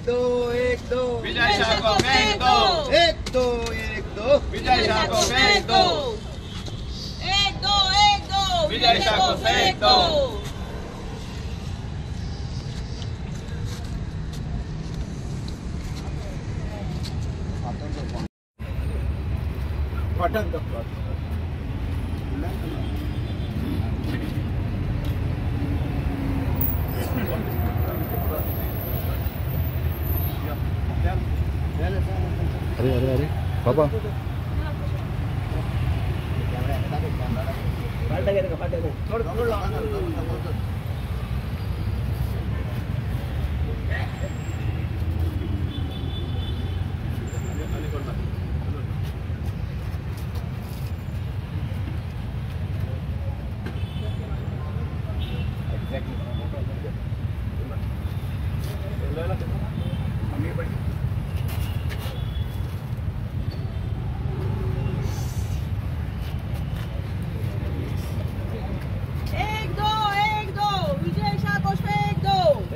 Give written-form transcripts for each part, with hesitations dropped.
दो एक दो विजय शाह को फेंक दो। एक दो विजय शाह को फेंक दो। एक दो विजय शाह को फेंक दो। अरे पापा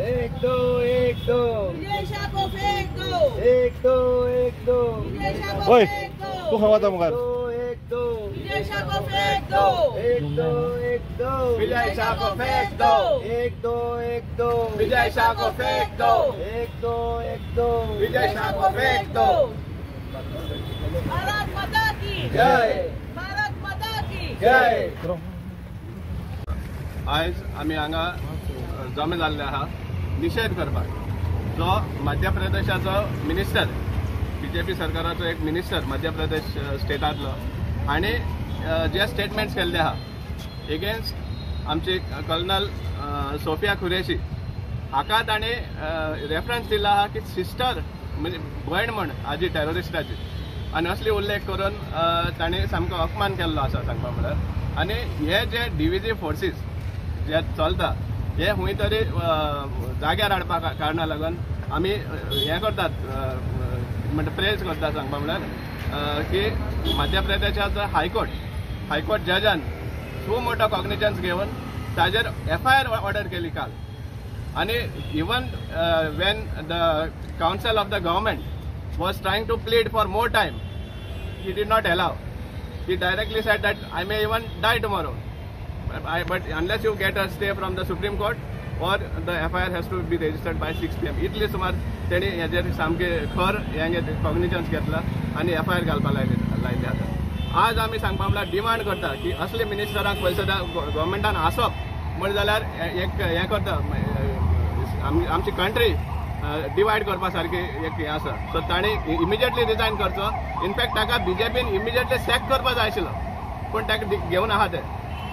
एक दो विजय शाह को फेंक दो। एक दो विजय शाह को ओए फेंक दो। तू हवा था मगर एक दो विजय शाह को फेंक दो। एक दो विजय शाह को फेंक दो। एक दो विजय शाह को फेंक दो। एक दो विजय शाह को फेंक दो। भारत माता की जय भारत माता की जय आज आम्ही हांगा जमे जाल्ले आहा निषेध करपाक जो मध्य प्रदेशाचो मिनिस्टर बीजेपी सरकाराचो एक मिनिस्टर मध्य प्रदेश स्टेटातलो आणि जे स्टेटमेंट्स केल्ले आहा एगेन्स्ट आमची कर्नल सोफिया कुरेशी हाका ताणें रेफरन्स दिला आहा की सिस्टर म्हणजे भयण म्हण आजी टेररिस्टाची आनी असली उल्लेख करून ताणें सामको अपमान केल्लो आसा सांगपा म्हळ्यार आनी हे जे डिव्हिजिव फोर्सीस जे चलता हे खंय तरी जाग्यार हाडपा कारणा लागून आमी हे करतात म्हणजे प्रेज करतात सांगपा म्हळ्यार की मध्य प्रदेशाचो हायकोर्ट जजान खूब मोठो कॉग्निजन्स घेवन ताजेर FIR ऑर्डर केली काल आनी even when the council of the government was trying to plead for more time he did not allow he directly said that I may even die tomorrow but unless you get a stay from the Supreme Court or the FIR has to be registered by 6 PM इतली सुमार तेणी हेजेर सामके खर हेंगे कॉग्निजन्स घेतला आनी FIR घालपा लायले आतां आज आमी सांगपा म्हळ्यार डिमांड करता की असले मिनिस्टरांक पयलीं सुद्दां गव्हर्मेंटान आसप म्हण जाल्यार एक हें करता आमची कंट्री डिवायड करपा सारकी एक हें आसा सो ताणी इमिजिएटली रिजायन करचो इनफॅक्ट ताका BJPन इमिजिएटली सॅक करपा जाय आशिल्लो पूण ताका घेवन आहा ते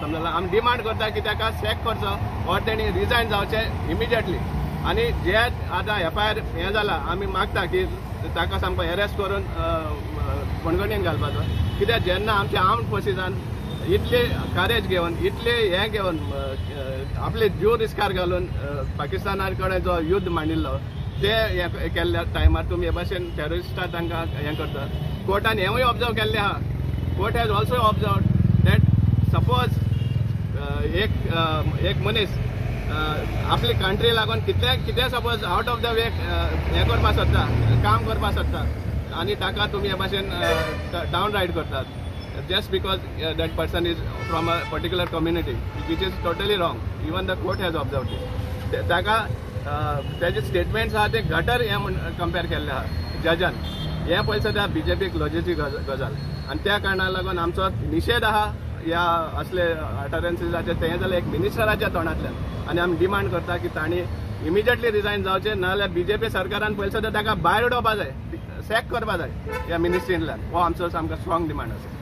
समजला आमी डिमांड करता की ताका सॅक करचो ऑर तेणी रिजायन जावचें इमिजिएटली आनी जे आतां FIR हें जाला आमी मागता की ताका सामको एरेस्ट करून कोणगणीन घालपाचो कित्याक जेन्ना आमच्या आर्म्ड फोर्सिसान इतले करेज घेवन इतले हें घेवन आपले जीव रिस्कार घालून पाकिस्ताना कडेन जो युद्ध मांडिल्लो ते हे केल्ल्या टायमार तुमी हे भाशेन टेररिस्टां तांकां हें करता कोर्टान हेंवूय ऑब्जर्व केल्लें आहा court has also observe that suppose एक मनीस आपली कंट्री लागून कितें suppose out of the way हें करपा सोदता काम करपा सोदता आनी ताका तुमी हे भाशेन डावन रायड करतात just because that person is from a particular community which is totally wrong even the court has observe it ताका तेजे स्टेटमेंट्स आहा ते गटर हे म्हण कंपेर केल्ले आहा जजान हे पयलीं सद्या BJPक लजेची गजाल आनी त्या कारणाक लागून आमचो निशेध आहा ह्या असले अटरन्सीसाचे ते जाल्यार एक मिनिस्टराच्या तोंडांतल्यान आनी आमी डिमांड करता की तांणी इमिजिएटली रिजायन जावचें नाजाल्यार BJP सरकारान पयलीं सुद्दां ताका भायर उडोवपा जाय सॅक करपा जाय ह्या मिनिस्ट्रींतल्यान हो आमचो सामको स्ट्रॉंग डिमांड आसा.